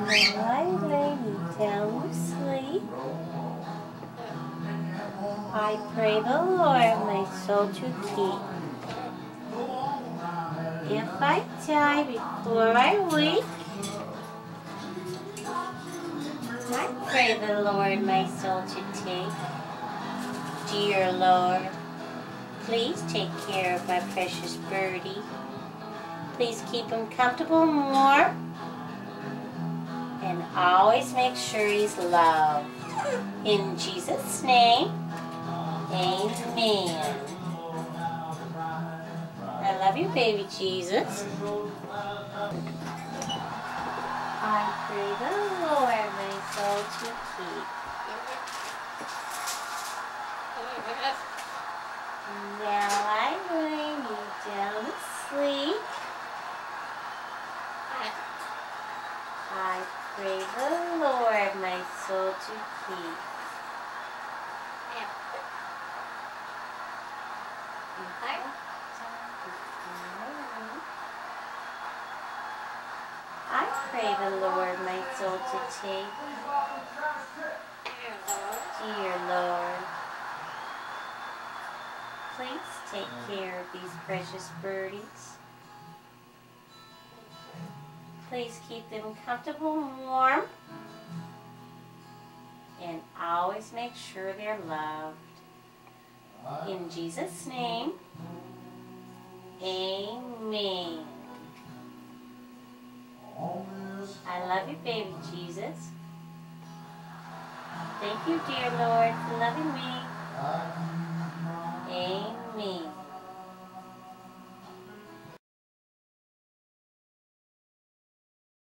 Now I lay me down to sleep. I pray the Lord my soul to keep. If I die before I wake, I pray the Lord my soul to take. Dear Lord, please take care of my precious birdie. Please keep him comfortable and warm, and always make sure he's loved. In Jesus' name, amen. I love you, baby Jesus. I pray the Lord my soul to keep. Now I lay me down to sleep. I pray the Lord my soul to keep. I pray the Lord my soul to take. Dear Lord, please take care of these precious birdies. Please keep them comfortable and warm, and always make sure they're loved. In Jesus' name, amen. I love you, baby Jesus. Thank you, dear Lord, for loving me. Amen.